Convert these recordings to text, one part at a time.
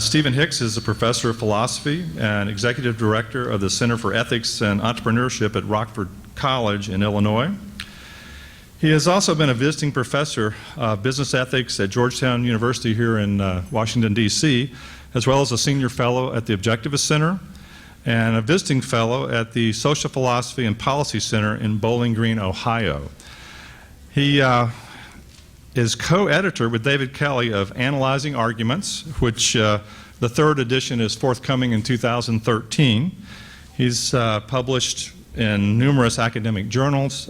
Stephen Hicks is a professor of philosophy and executive director of the Center for Ethics and Entrepreneurship at Rockford College in Illinois. He has also been a visiting professor of business ethics at Georgetown University here in Washington, D.C., as well as a senior fellow at the Objectivist Center and a visiting fellow at the Social Philosophy and Policy Center in Bowling Green, Ohio. He is co-editor with David Kelly of Analyzing Arguments, which the third edition is forthcoming in 2013. He's published in numerous academic journals.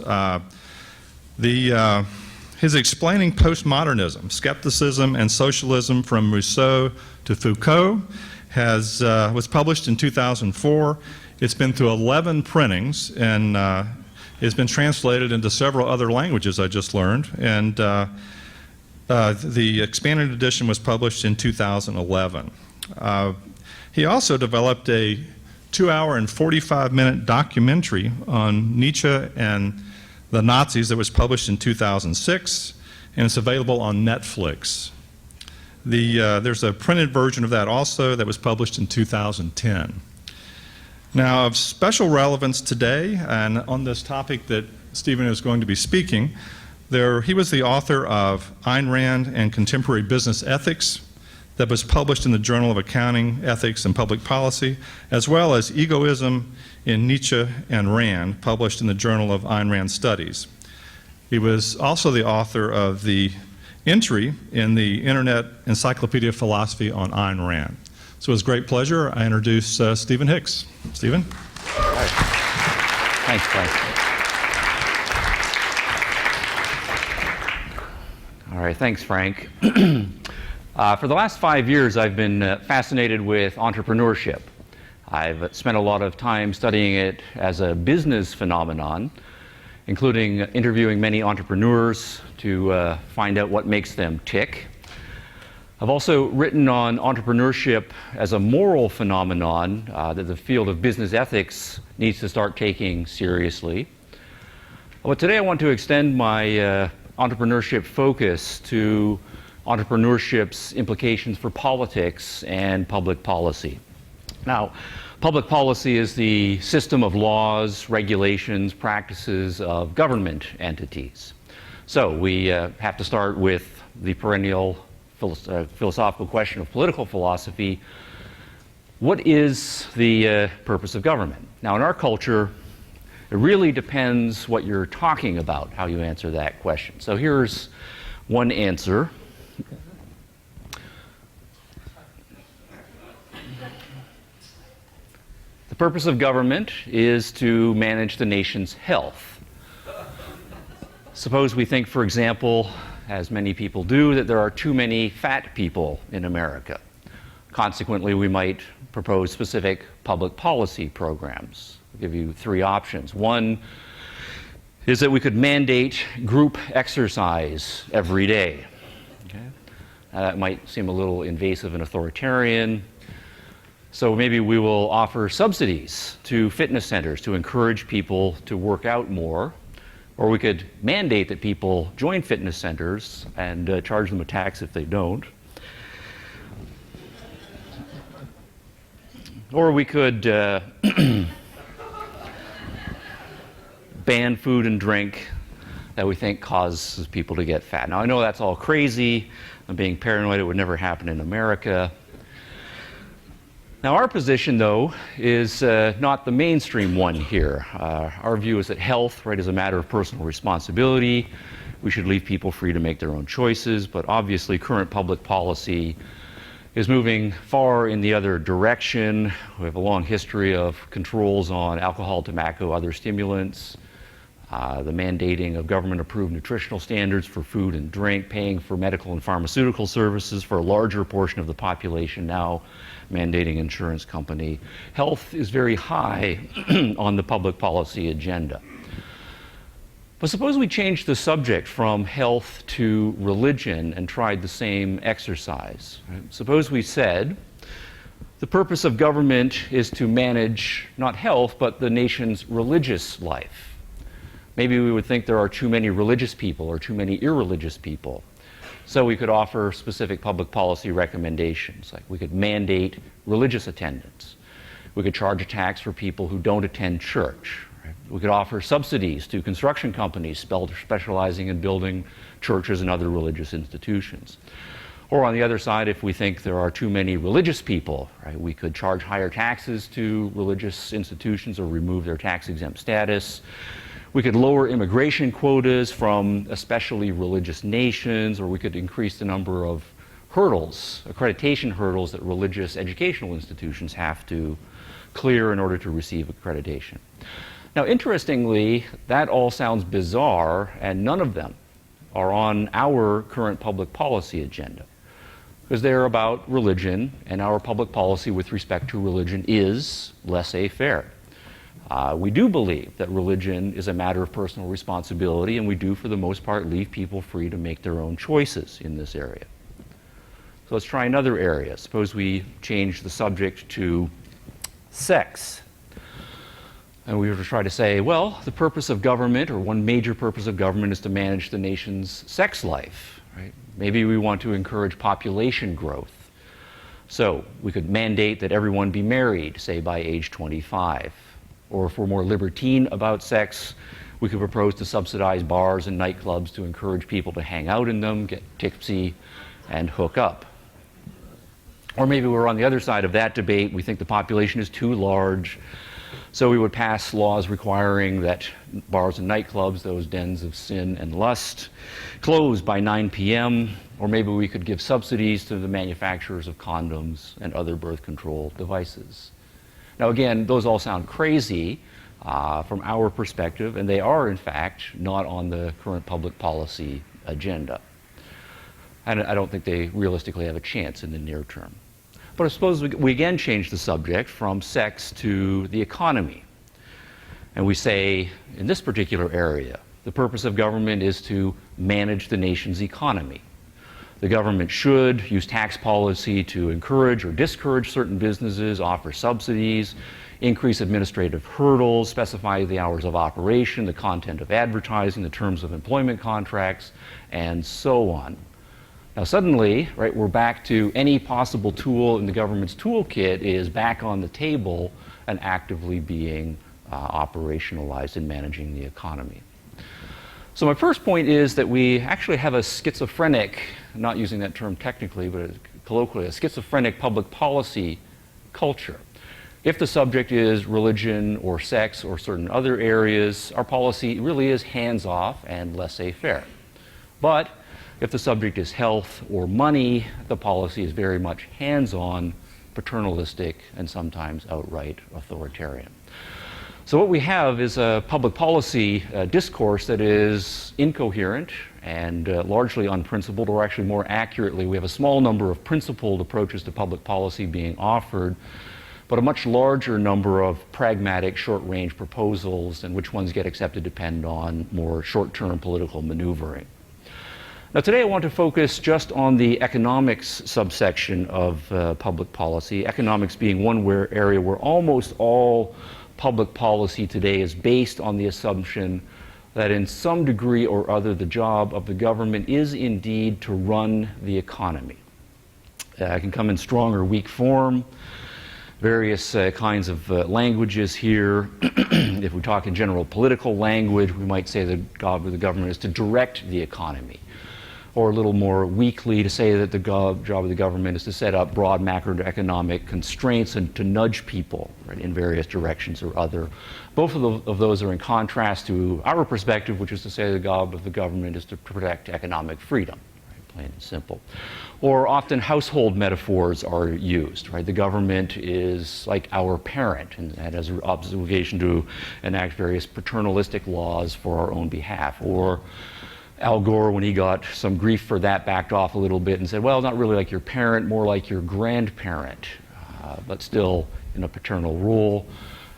His Explaining Postmodernism, Skepticism and Socialism from Rousseau to Foucault was published in 2004. It's been through 11 printings and it's been translated into several other languages, I just learned. And the expanded edition was published in 2011. He also developed a 2-hour and 45-minute documentary on Nietzsche and the Nazis that was published in 2006, and it's available on Netflix. There's a printed version of that also that was published in 2010. Now, of special relevance today, and on this topic that Stephen is going to be speaking, he was the author of Ayn Rand and Contemporary Business Ethics that was published in the Journal of Accounting, Ethics, and Public Policy, as well as Egoism in Nietzsche and Rand, published in the Journal of Ayn Rand Studies. He was also the author of the entry in the Internet Encyclopedia of Philosophy on Ayn Rand. So it's a great pleasure. I introduce Stephen Hicks. Stephen? All right. Thanks, Frank. All right, thanks, Frank. For the last 5 years, I've been fascinated with entrepreneurship. I've spent a lot of time studying it as a business phenomenon, including interviewing many entrepreneurs to find out what makes them tick. I've also written on entrepreneurship as a moral phenomenon that the field of business ethics needs to start taking seriously. But today I want to extend my entrepreneurship focus to entrepreneurship's implications for politics and public policy. Now, public policy is the system of laws, regulations, practices of government entities. So we have to start with the perennial philosophical question of political philosophy. What is the purpose of government? Now, in our culture, it really depends what you're talking about, how you answer that question. So here's one answer. The purpose of government is to manage the nation's health. Suppose we think, for example, as many people do, that there are too many fat people in America. Consequently, we might propose specific public policy programs. I'll give you 3 options. One is that we could mandate group exercise every day. Okay? That might seem a little invasive and authoritarian. So maybe we will offer subsidies to fitness centers to encourage people to work out more. Or we could mandate that people join fitness centers and charge them a tax if they don't. Or we could ban food and drink that we think causes people to get fat. Now, I know that's all crazy. I'm being paranoid. It would never happen in America. Now, our position, though, is not the mainstream one here. Our view is that health, right, is a matter of personal responsibility. We should leave people free to make their own choices, but obviously current public policy is moving far in the other direction. We have a long history of controls on alcohol, tobacco, other stimulants, the mandating of government-approved nutritional standards for food and drink, paying for medical and pharmaceutical services for a larger portion of the population now, mandating insurance company. Health is very high on the public policy agenda. But suppose we change the subject from health to religion and tried the same exercise. Right? Suppose we said the purpose of government is to manage not health, but the nation's religious life. Maybe we would think there are too many religious people or too many irreligious people. So we could offer specific public policy recommendations, like we could mandate religious attendance. We could charge a tax for people who don't attend church. Right? We could offer subsidies to construction companies specializing in building churches and other religious institutions. Or on the other side, if we think there are too many religious people, right, we could charge higher taxes to religious institutions or remove their tax-exempt status. We could lower immigration quotas from especially religious nations, or we could increase the number of hurdles, accreditation hurdles that religious educational institutions have to clear in order to receive accreditation. Now, interestingly, that all sounds bizarre, and none of them are on our current public policy agenda, because they're about religion, and our public policy with respect to religion is laissez-faire. We do believe that religion is a matter of personal responsibility, and we do, for the most part, leave people free to make their own choices in this area. So let's try another area. Suppose we change the subject to sex. And we were to try to say, well, the purpose of government, or one major purpose of government, is to manage the nation's sex life. Right? Maybe we want to encourage population growth. So we could mandate that everyone be married, say, by age 25. Or if we're more libertine about sex, we could propose to subsidize bars and nightclubs to encourage people to hang out in them, get tipsy, and hook up. Or maybe we're on the other side of that debate. We think the population is too large, so we would pass laws requiring that bars and nightclubs, those dens of sin and lust, close by 9 p.m., or maybe we could give subsidies to the manufacturers of condoms and other birth control devices. Now again, those all sound crazy from our perspective, and they are in fact not on the current public policy agenda. And I don't think they realistically have a chance in the near term. But I suppose we again change the subject from sex to the economy. And we say, in this particular area, the purpose of government is to manage the nation's economy. The government should use tax policy to encourage or discourage certain businesses, offer subsidies, increase administrative hurdles, specify the hours of operation, the content of advertising, the terms of employment contracts, and so on. Now suddenly, right, we're back to any possible tool in the government's toolkit is back on the table and actively being operationalized in managing the economy. So my first point is that we actually have a schizophrenic, I'm not using that term technically, but colloquially, a schizophrenic public policy culture. If the subject is religion or sex or certain other areas, our policy really is hands-off and laissez-faire. But if the subject is health or money, the policy is very much hands-on, paternalistic, and sometimes outright authoritarian. So what we have is a public policy discourse that is incoherent and largely unprincipled, or actually more accurately, we have a small number of principled approaches to public policy being offered, but a much larger number of pragmatic, short-range proposals, and which ones get accepted depend on more short-term political maneuvering. Now today I want to focus just on the economics subsection of public policy, economics being one area where almost all public policy today is based on the assumption that in some degree or other the job of the government is indeed to run the economy. It can come in strong or weak form, various kinds of languages here. If we talk in general political language, we might say the job of the government is to direct the economy. Or a little more weakly, to say that the job of the government is to set up broad macroeconomic constraints and to nudge people, right, in various directions or other. Both of those are in contrast to our perspective, which is to say the job of the government is to protect economic freedom, right, plain and simple. Or often household metaphors are used, right? The government is like our parent and has an obligation to enact various paternalistic laws for our own behalf. Or Al Gore, when he got some grief for that, backed off a little bit and said, well, not really like your parent, more like your grandparent, but still in a paternal role.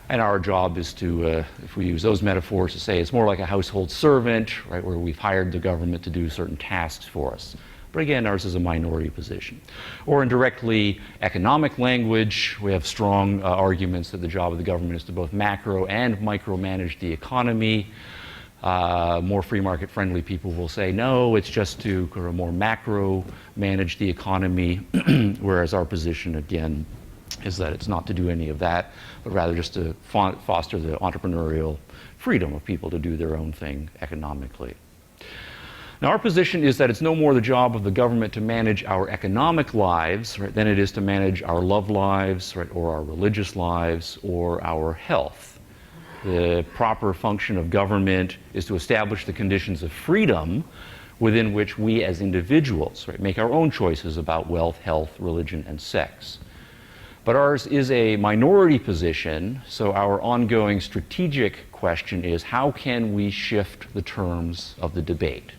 And our job is to, if we use those metaphors, to say it's more like a household servant, right, where we've hired the government to do certain tasks for us. But again, ours is a minority position. Or in directly economic language, we have strong arguments that the job of the government is to both macro and micromanage the economy. More free market friendly people will say, no, it's just to kind of more macro manage the economy, whereas our position, again, is that it's not to do any of that, but rather just to foster the entrepreneurial freedom of people to do their own thing economically. Now, our position is that it's no more the job of the government to manage our economic lives, right, than it is to manage our love lives, right, or our religious lives, or our health. The proper function of government is to establish the conditions of freedom within which we as individuals, right, make our own choices about wealth, health, religion, and sex. But ours is a minority position, so our ongoing strategic question is, how can we shift the terms of the debate?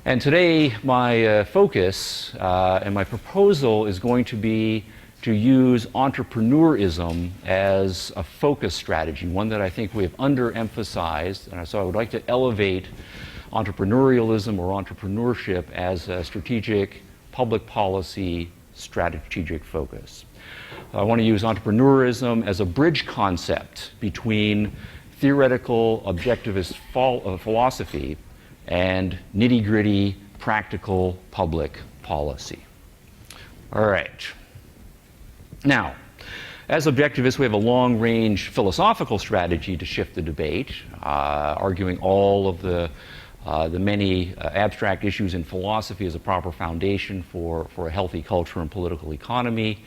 And today, my focus and my proposal is going to be to use entrepreneurism as a focus strategy, one that I think we have underemphasized. And so I would like to elevate entrepreneurialism or entrepreneurship as a strategic public policy strategic focus. I want to use entrepreneurism as a bridge concept between theoretical objectivist philosophy and nitty-gritty practical public policy. All right. Now, as objectivists, we have a long-range philosophical strategy to shift the debate, arguing all of the many abstract issues in philosophy as a proper foundation for a healthy culture and political economy.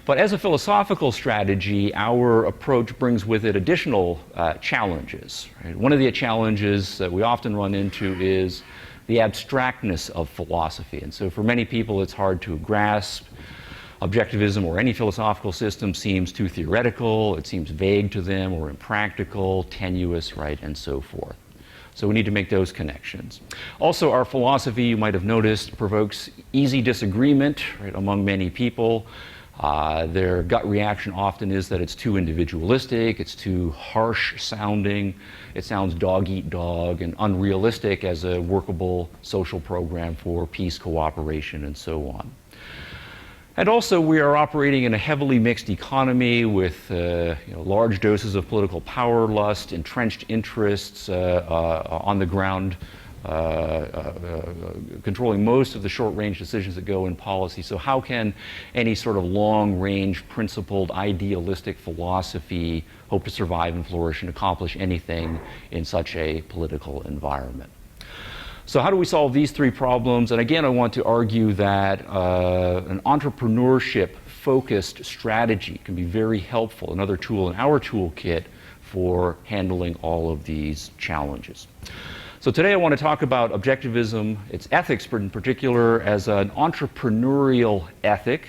But as a philosophical strategy, our approach brings with it additional challenges. Right? One of the challenges that we often run into is the abstractness of philosophy. And so for many people, it's hard to grasp. Objectivism or any philosophical system seems too theoretical, it seems vague to them or impractical, tenuous, right, and so forth. So we need to make those connections. Also, our philosophy, you might have noticed, provokes easy disagreement, right, among many people. Their gut reaction often is that it's too individualistic, it's too harsh sounding, it sounds dog eat dog, and unrealistic as a workable social program for peace, cooperation, and so on. And also, we are operating in a heavily mixed economy with large doses of political power lust, entrenched interests on the ground, controlling most of the short-range decisions that go in policy. So how can any sort of long-range, principled, idealistic philosophy hope to survive and flourish and accomplish anything in such a political environment? So how do we solve these three problems? And again, I want to argue that an entrepreneurship-focused strategy can be very helpful, another tool in our toolkit for handling all of these challenges. So today I want to talk about objectivism, its ethics in particular, as an entrepreneurial ethic,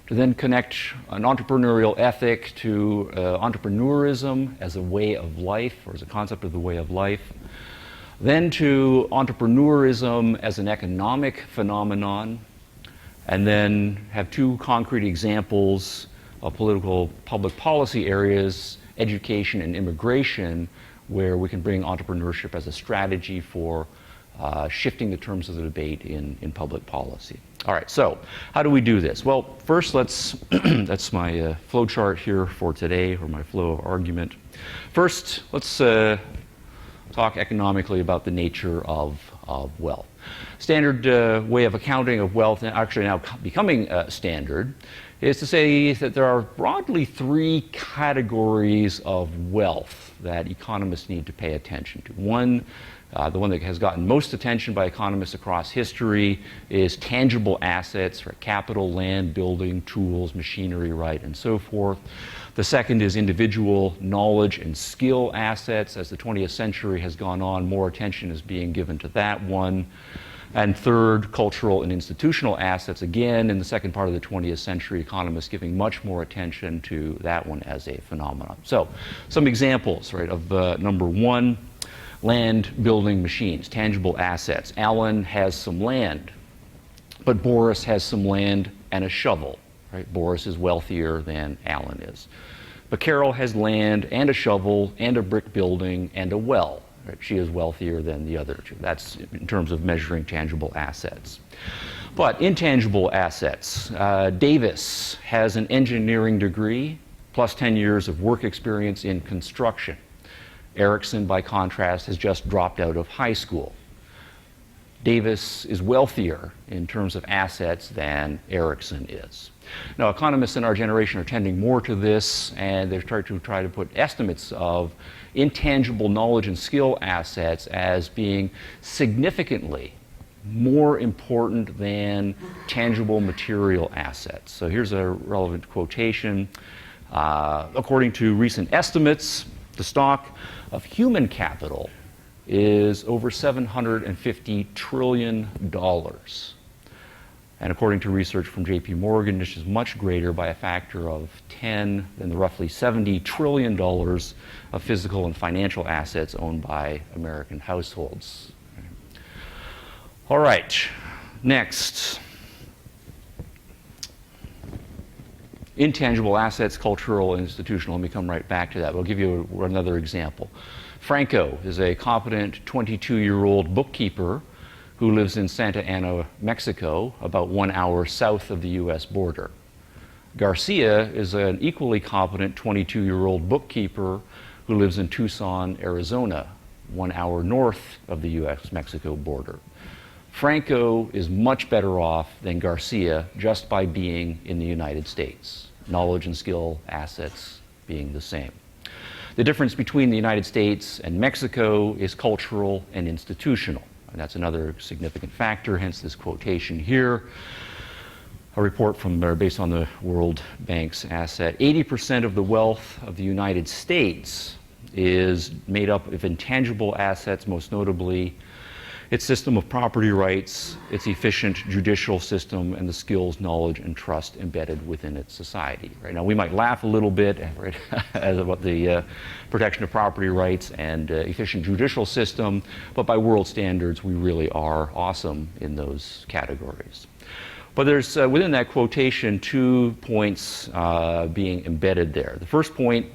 to then connect an entrepreneurial ethic to entrepreneurism as a way of life, or as a concept of the way of life, then to entrepreneurism as an economic phenomenon, and then have two concrete examples of political public policy areas, education and immigration, where we can bring entrepreneurship as a strategy for shifting the terms of the debate in public policy. All right, so how do we do this? Well, first let's, that's my flow chart here for today, or my flow of argument. First, let's talk economically about the nature of wealth. Standard way of accounting of wealth, actually now becoming standard, is to say that there are broadly three categories of wealth that economists need to pay attention to. One, the one that has gotten most attention by economists across history, is tangible assets, right? Capital, land, building, tools, machinery, right, and so forth. The second is individual knowledge and skill assets. As the 20th century has gone on, more attention is being given to that one. And third, cultural and institutional assets. Again, in the second part of the 20th century, economists giving much more attention to that one as a phenomenon. So, some examples, right, of number one, land, building, machines, tangible assets. Alan has some land, but Boris has some land and a shovel. Right? Boris is wealthier than Alan is. But Carol has land and a shovel and a brick building and a well. Right? She is wealthier than the other two. That's in terms of measuring tangible assets. But intangible assets, Davis has an engineering degree plus 10 years of work experience in construction. Ericsson, by contrast, has just dropped out of high school. Davis is wealthier in terms of assets than Ericsson is. Now, economists in our generation are tending more to this, and they're trying to put estimates of intangible knowledge and skill assets as being significantly more important than tangible material assets. So here's a relevant quotation. According to recent estimates, the stock of human capital is over $750 trillion. And according to research from JP Morgan, this is much greater by a factor of 10 than the roughly $70 trillion of physical and financial assets owned by American households. All right, next. Intangible assets, cultural and institutional. Let me come right back to that. We'll give you another example. Franco is a competent 22-year-old bookkeeper who lives in Santa Ana, Mexico, about 1 hour south of the US border. Garcia is an equally competent 22-year-old bookkeeper who lives in Tucson, Arizona, 1 hour north of the US-Mexico border. Franco is much better off than Garcia just by being in the United States, knowledge and skill assets being the same. The difference between the United States and Mexico is cultural and institutional, and that's another significant factor, hence this quotation here. A report based on the World Bank's asset. 80% of the wealth of the United States is made up of intangible assets, most notably its system of property rights, its efficient judicial system, and the skills, knowledge, and trust embedded within its society. Right now, we might laugh a little bit right, about the protection of property rights and efficient judicial system, but by world standards, we really are awesome in those categories. But there's, within that quotation, 2 points being embedded there. The first point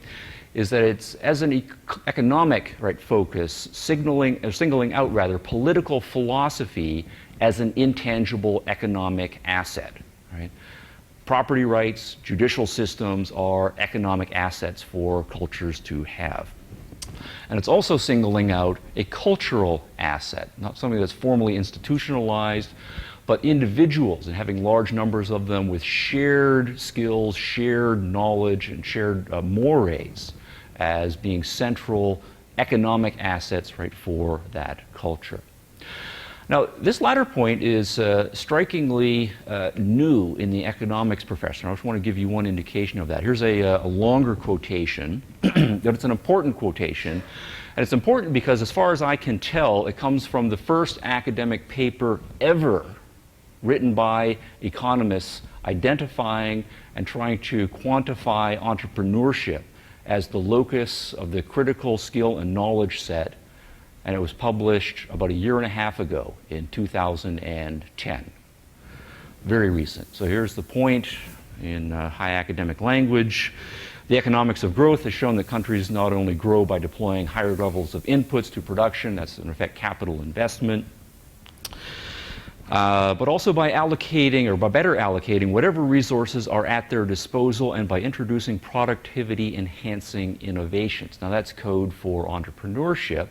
is that it's, as an economic focus, singling out political philosophy as an intangible economic asset. Right? Property rights, judicial systems are economic assets for cultures to have. And it's also singling out a cultural asset, not something that's formally institutionalized, but individuals, and having large numbers of them with shared skills, shared knowledge, and shared mores as being central economic assets for that culture. Now, this latter point is strikingly new in the economics profession. I just want to give you one indication of that. Here's a longer quotation, but it's an important quotation. And it's important because, as far as I can tell, it comes from the first academic paper ever written by economists identifying and trying to quantify entrepreneurship as the locus of the critical skill and knowledge set, and it was published about 1.5 years ago in 2010. Very recent. So here's the point in high academic language. The economics of growth has shown that countries not only grow by deploying higher levels of inputs to production, that's in effect capital investment, but also by allocating, or by better allocating, whatever resources are at their disposal, and by introducing productivity-enhancing innovations. Now that's code for entrepreneurship.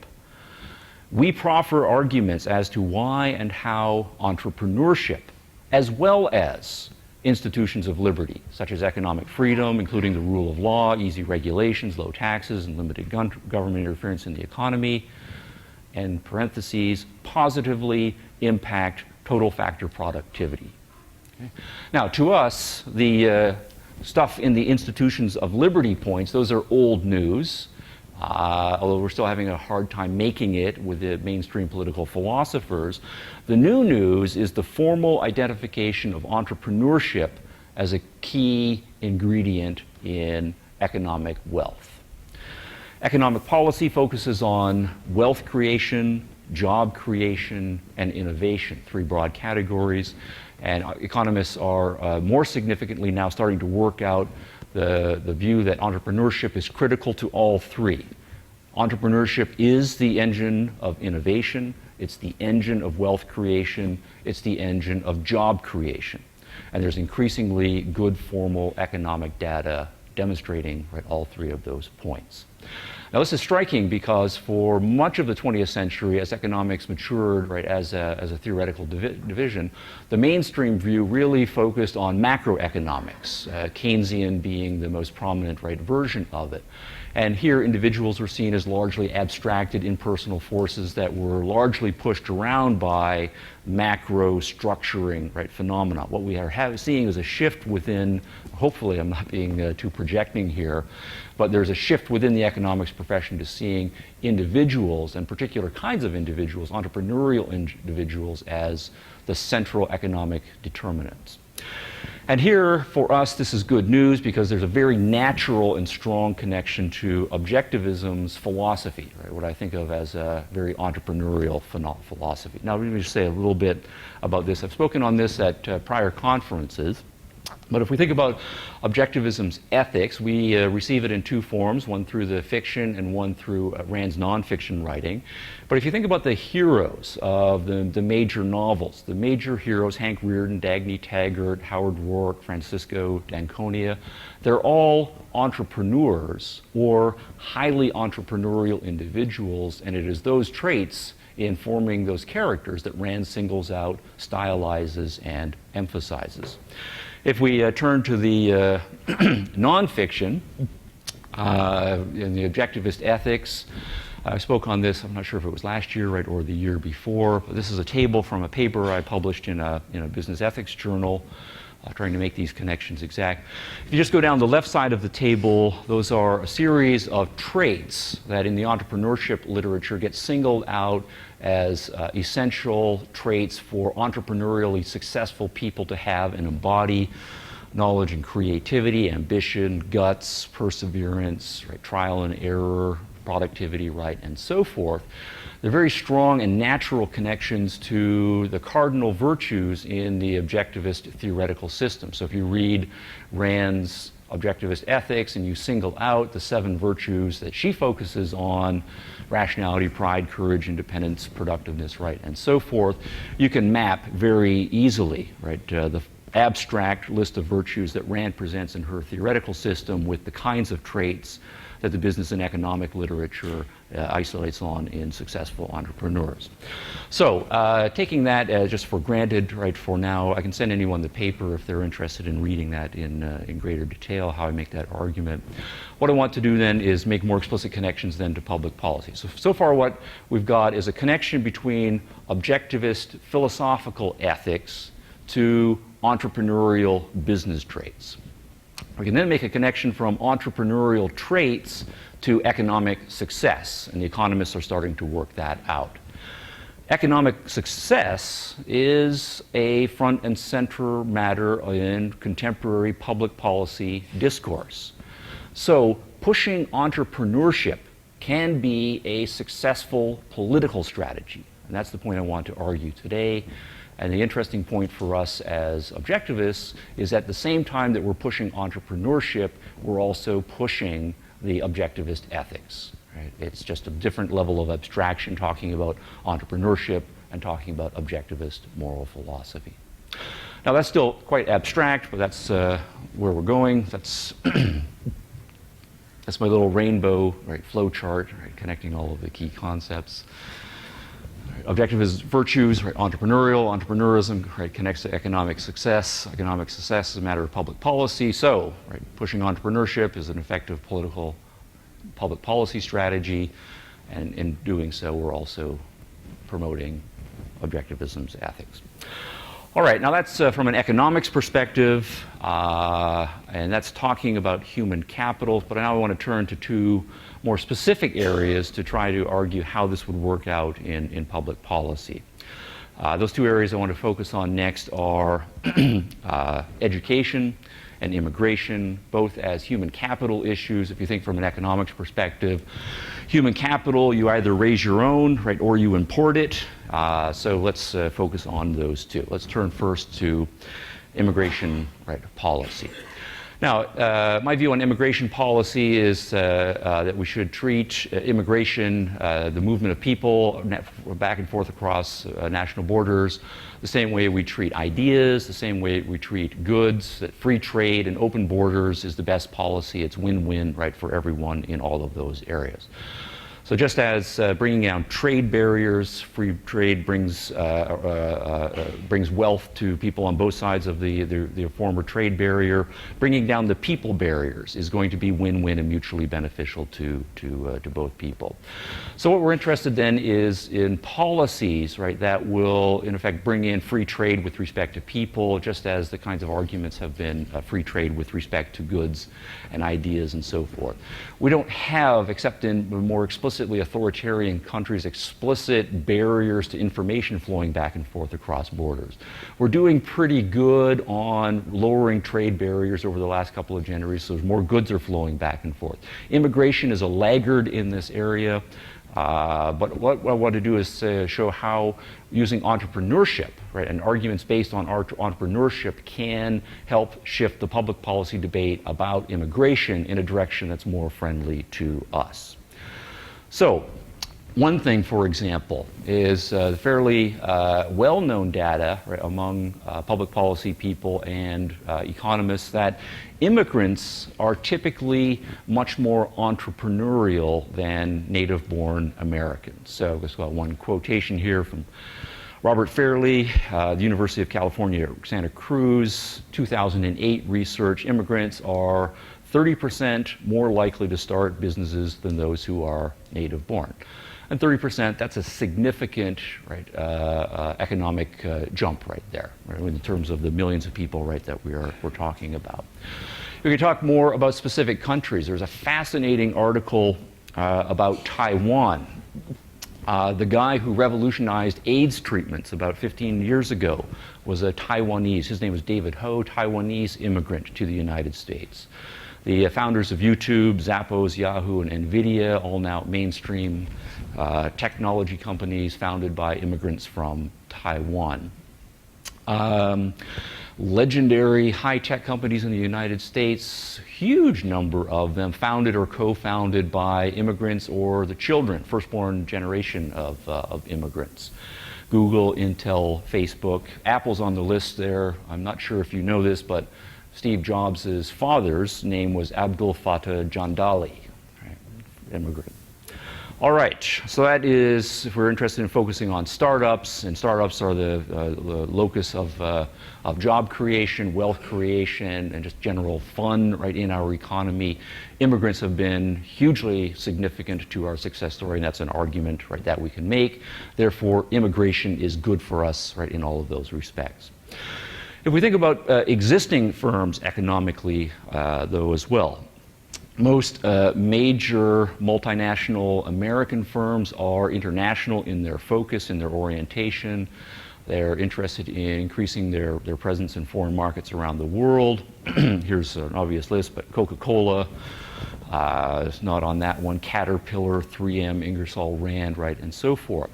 We proffer arguments as to why and how entrepreneurship, as well as institutions of liberty, such as economic freedom, including the rule of law, easy regulations, low taxes, and limited government interference in the economy, and parentheses, positively impact total factor productivity. Okay. Now, to us, the stuff in the institutions of liberty points, those are old news, although we're still having a hard time making it with the mainstream political philosophers. The new news is the formal identification of entrepreneurship as a key ingredient in economic wealth. Economic policy focuses on wealth creation, job creation, and innovation, 3 broad categories. And economists are more significantly now starting to work out the view that entrepreneurship is critical to all 3. Entrepreneurship is the engine of innovation, it's the engine of wealth creation, it's the engine of job creation. And there's increasingly good formal economic data demonstrating all 3 of those points. Now, this is striking because for much of the 20th century, as economics matured, right, as a theoretical division, the mainstream view really focused on macroeconomics, Keynesian being the most prominent, right, version of it. And here, individuals were seen as largely abstracted, impersonal forces that were largely pushed around by macro structuring, right, phenomena. What we are seeing is a shift within, hopefully I'm not being too projecting here, but there's a shift within the economics profession to seeing individuals, and particular kinds of individuals, entrepreneurial individuals, as the central economic determinants. And here, for us, this is good news because there's a very natural and strong connection to Objectivism's philosophy, right? What I think of as a very entrepreneurial philosophy. Now, let me just say a little bit about this. I've spoken on this at prior conferences. But if we think about Objectivism's ethics, we receive it in two forms, one through the fiction and one through Rand's nonfiction writing. But if you think about the heroes of the major novels, the major heroes, Hank Rearden, Dagny Taggart, Howard Roark, Francisco d'Anconia, they're all entrepreneurs or highly entrepreneurial individuals, and it is those traits in forming those characters that Rand singles out, stylizes, and emphasizes. If we turn to the nonfiction, in the Objectivist ethics, I spoke on this, I'm not sure if it was last year, right, or the year before, but this is a table from a paper I published in a business ethics journal, trying to make these connections exact. If you just go down the left side of the table, those are a series of traits that in the entrepreneurship literature get singled out as essential traits for entrepreneurially successful people to have and embody: knowledge and creativity, ambition, guts, perseverance, right, trial and error, productivity, right, and so forth. They're very strong and natural connections to the cardinal virtues in the Objectivist theoretical system. So if you read Rand's Objectivist ethics and you single out the 7 virtues that she focuses on, rationality, pride, courage, independence, productiveness, right, and so forth, you can map very easily, right, the abstract list of virtues that Rand presents in her theoretical system with the kinds of traits that the business and economic literature isolates on in successful entrepreneurs. So taking that just for granted, right, for now, I can send anyone the paper if they're interested in reading that in greater detail, how I make that argument. What I want to do then is make more explicit connections then to public policy. So far what we've got is a connection between Objectivist philosophical ethics to entrepreneurial business traits. We can then make a connection from entrepreneurial traits to economic success, and the economists are starting to work that out. Economic success is a front and center matter in contemporary public policy discourse. So pushing entrepreneurship can be a successful political strategy, and that's the point I want to argue today. And the interesting point for us as Objectivists is at the same time that we're pushing entrepreneurship, we're also pushing the Objectivist ethics. Right? It's just a different level of abstraction talking about entrepreneurship and talking about Objectivist moral philosophy. Now that's still quite abstract, but that's where we're going. That's that's my little rainbow, right, flow chart, right, connecting all of the key concepts. Objectivist virtues, right, entrepreneurism, right, connects to economic success. Economic success is a matter of public policy. So, right, pushing entrepreneurship is an effective public policy strategy, and in doing so, we're also promoting Objectivism's ethics. All right, now that's from an economics perspective, and that's talking about human capital, but now I want to turn to 2 more specific areas to try to argue how this would work out in public policy. Those 2 areas I want to focus on next are education and immigration, both as human capital issues. If you think from an economics perspective, human capital, you either raise your own, right, or you import it. So let's focus on those 2. Let's turn first to immigration, right, policy. Now, my view on immigration policy is that we should treat immigration, the movement of people back and forth across national borders, the same way we treat ideas, the same way we treat goods, that free trade and open borders is the best policy. It's win-win, right, for everyone in all of those areas. So just as bringing down trade barriers, free trade brings wealth to people on both sides of the former trade barrier, bringing down the people barriers is going to be win-win and mutually beneficial to both people. So what we're interested then is in policies, right, that will in effect bring in free trade with respect to people, just as the kinds of arguments have been free trade with respect to goods and ideas and so forth. We don't have, except in more explicitly authoritarian countries, explicit barriers to information flowing back and forth across borders. We're doing pretty good on lowering trade barriers over the last couple of generations, so more goods are flowing back and forth. Immigration is a laggard in this area. But what I want to do is show how using entrepreneurship, right, and arguments based on entrepreneurship can help shift the public policy debate about immigration in a direction that's more friendly to us. So, one thing, for example, is the fairly well-known data, right, among public policy people and economists that immigrants are typically much more entrepreneurial than native-born Americans. So I've got one quotation here from Robert Fairley, the University of California, Santa Cruz, 2008 research. Immigrants are 30% more likely to start businesses than those who are native-born. And 30%, that's a significant, right, economic jump right there, right, in terms of the millions of people, right, that we're talking about. We can talk more about specific countries. There's a fascinating article about Taiwan. The guy who revolutionized AIDS treatments about 15 years ago was a Taiwanese. His name was David Ho, Taiwanese immigrant to the United States. The founders of YouTube, Zappos, Yahoo, and NVIDIA, all now mainstream technology companies founded by immigrants from Taiwan. Legendary high-tech companies in the United States, huge number of them founded or co-founded by immigrants or the children, firstborn generation of immigrants. Google, Intel, Facebook. Apple's on the list there. I'm not sure if you know this, but Steve Jobs' father's name was Abdul Fattah Jandali, right? Immigrant. All right, so that is, if we're interested in focusing on startups, and startups are the locus of job creation, wealth creation, and just general fun, right, in our economy. Immigrants have been hugely significant to our success story, and that's an argument, right, that we can make. Therefore, immigration is good for us, right, in all of those respects. If we think about existing firms economically, though, as well, most major multinational American firms are international in their focus, in their orientation. They're interested in increasing their presence in foreign markets around the world. Here's an obvious list, but Coca-Cola is not on that one. Caterpillar, 3M, Ingersoll Rand, right, and so forth.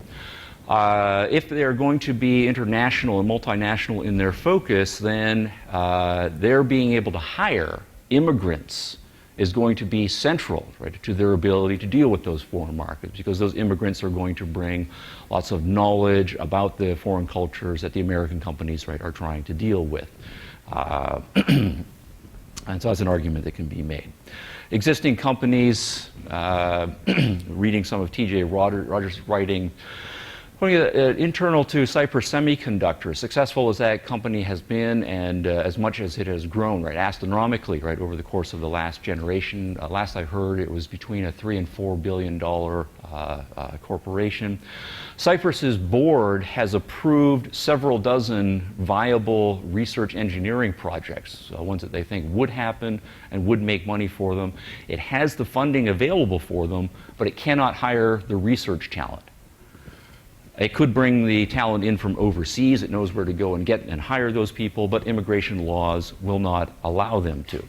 If they're going to be international and multinational in their focus, then their being able to hire immigrants is going to be central, right, to their ability to deal with those foreign markets, because those immigrants are going to bring lots of knowledge about the foreign cultures that the American companies, right, are trying to deal with. And so that's an argument that can be made. Existing companies, reading some of T.J. Rogers' writing, internal to Cypress Semiconductor, successful as that company has been, and as much as it has grown, right, astronomically, right, over the course of the last generation. Last I heard, it was between a $3 and $4 billion corporation. Cypress's board has approved several dozen viable research engineering projects, ones that they think would happen and would make money for them. It has the funding available for them, but it cannot hire the research talent. It could bring the talent in from overseas. It knows where to go and get and hire those people, but immigration laws will not allow them to.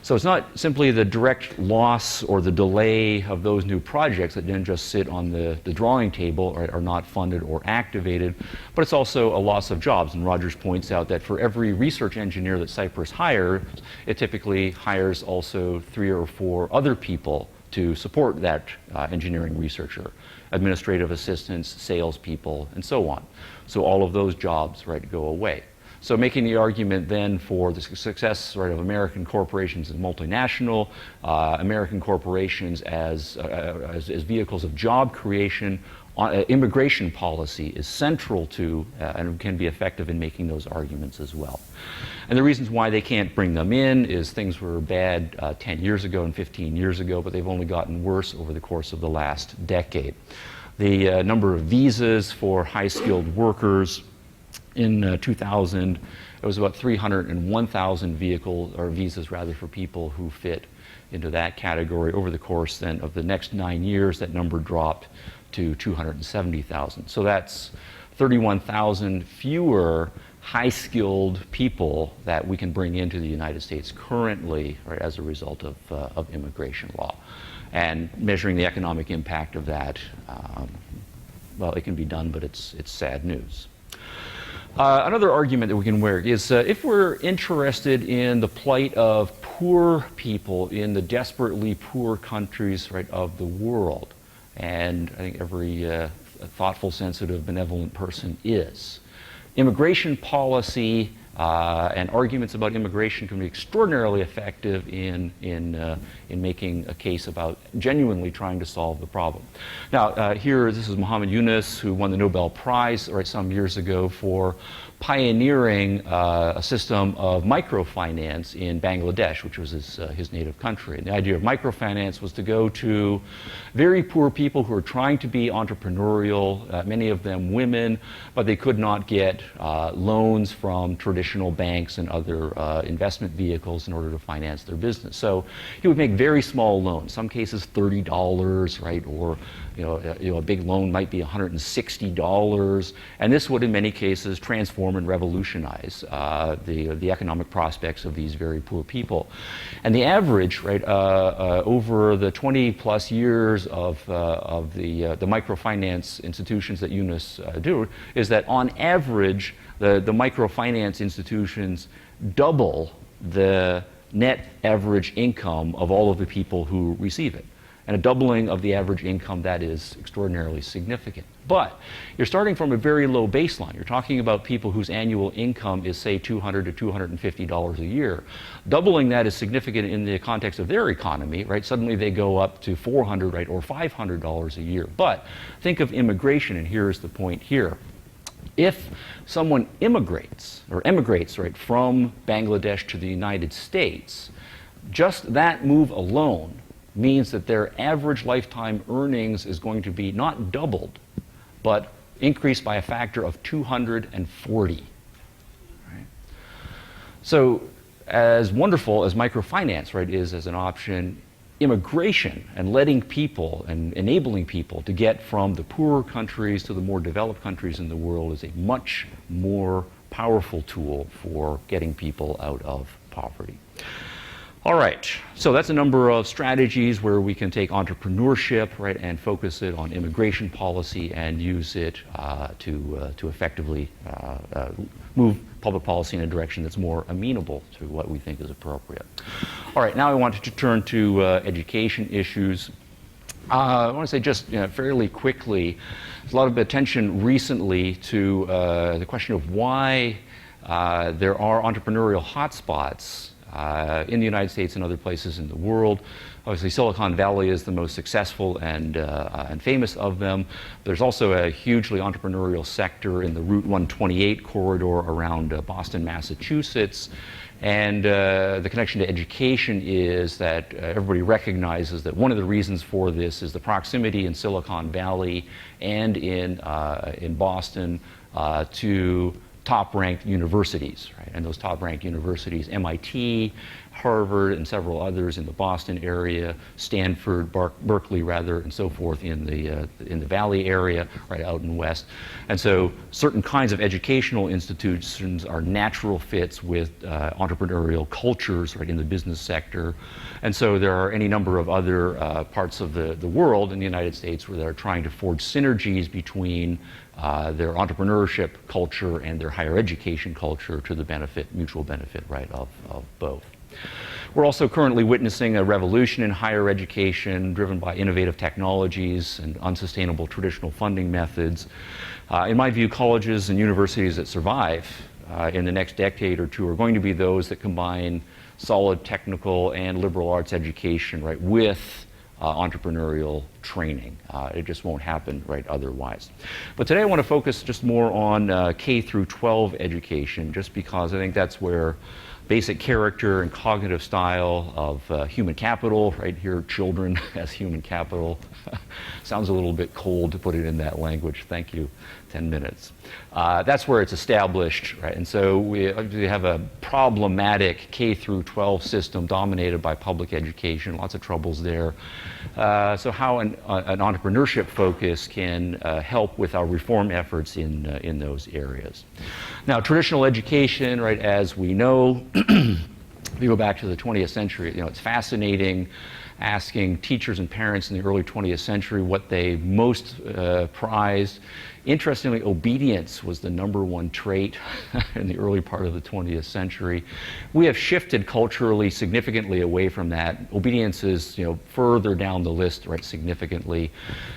So it's not simply the direct loss or the delay of those new projects that didn't just sit on the drawing table or are not funded or activated, but it's also a loss of jobs. And Rogers points out that for every research engineer that Cypress hires, it typically hires also 3 or 4 other people to support that engineering researcher, administrative assistants, salespeople, and so on. So all of those jobs, right, go away. So making the argument then for the success, right, of American corporations as multinational, American corporations as vehicles of job creation, immigration policy is central to and can be effective in making those arguments as well. And the reasons why they can't bring them in is things were bad 10 years ago and 15 years ago, but they've only gotten worse over the course of the last decade. The number of visas for high-skilled workers in 2000, it was about 301,000 visas rather for people who fit into that category. Over the course then of the next 9 years, that number dropped to 270,000. So that's 31,000 fewer high-skilled people that we can bring into the United States currently, right, as a result of immigration law. And measuring the economic impact of that, well, it can be done, but it's sad news. Another argument that we can make is if we're interested in the plight of poor people in the desperately poor countries, right, of the world, and I think every thoughtful, sensitive, benevolent person is, immigration policy and arguments about immigration can be extraordinarily effective in making a case about genuinely trying to solve the problem. Now, this is Muhammad Yunus, who won the Nobel Prize, right, some years ago for pioneering a system of microfinance in Bangladesh, which was his native country. And the idea of microfinance was to go to very poor people who are trying to be entrepreneurial, many of them women, but they could not get loans from traditional banks and other investment vehicles in order to finance their business. So he would make very small loans, some cases $30, right, or a big loan might be $160, and this would in many cases transform and revolutionize the economic prospects of these very poor people. And the average, right, over the 20 plus years of the microfinance institutions that Yunus do, is that on average the microfinance institutions double the net average income of all of the people who receive it. And a doubling of the average income, that is extraordinarily significant. But you're starting from a very low baseline. You're talking about people whose annual income is, say, $200 to $250 a year. Doubling that is significant in the context of their economy, right? Suddenly they go up to $400, right, or $500 a year. But think of immigration, and here's the point here. If someone emigrates, right, from Bangladesh to the United States, just that move alone means that their average lifetime earnings is going to be not doubled, but increased by a factor of 240. Right? So as wonderful as microfinance, right, is as an option, immigration and letting people and enabling people to get from the poorer countries to the more developed countries in the world is a much more powerful tool for getting people out of poverty. All right, so that's a number of strategies where we can take entrepreneurship, right, and focus it on immigration policy and use it to effectively move public policy in a direction that's more amenable to what we think is appropriate. All right, now I wanted to turn to education issues. I want to say just fairly quickly, there's a lot of attention recently to the question of why there are entrepreneurial hotspots in the United States and other places in the world. Obviously, Silicon Valley is the most successful and famous of them. There's also a hugely entrepreneurial sector in the Route 128 corridor around Boston, Massachusetts. And the connection to education is that everybody recognizes that one of the reasons for this is the proximity in Silicon Valley and in Boston to top-ranked universities, right? And those top-ranked universities, MIT, Harvard and several others in the Boston area, Stanford, Berkeley rather, and so forth in the Valley area, right out in West. And so certain kinds of educational institutions are natural fits with entrepreneurial cultures, right, in the business sector. And so there are any number of other parts of the world in the United States where they're trying to forge synergies between their entrepreneurship culture and their higher education culture to the mutual benefit, right, of both. We're also currently witnessing a revolution in higher education driven by innovative technologies and unsustainable traditional funding methods. In my view, colleges and universities that survive in the next decade or two are going to be those that combine solid technical and liberal arts education, right, with entrepreneurial training. It just won't happen, right, otherwise. But today I want to focus just more on K through 12 education, just because I think that's where basic character and cognitive style of human capital, right here, children as human capital. Sounds a little bit cold to put it in that language. Thank you. 10 minutes. That's where it's established, right? And so we have a problematic K through 12 system dominated by public education, lots of troubles there. So how an entrepreneurship focus can help with our reform efforts in those areas. Now, traditional education, right, as we know, if you go back to the 20th century, it's fascinating asking teachers and parents in the early 20th century what they most prized. Interestingly, obedience was the #1 trait in the early part of the 20th century. We have shifted culturally significantly away from that. Obedience is, further down the list, right, significantly.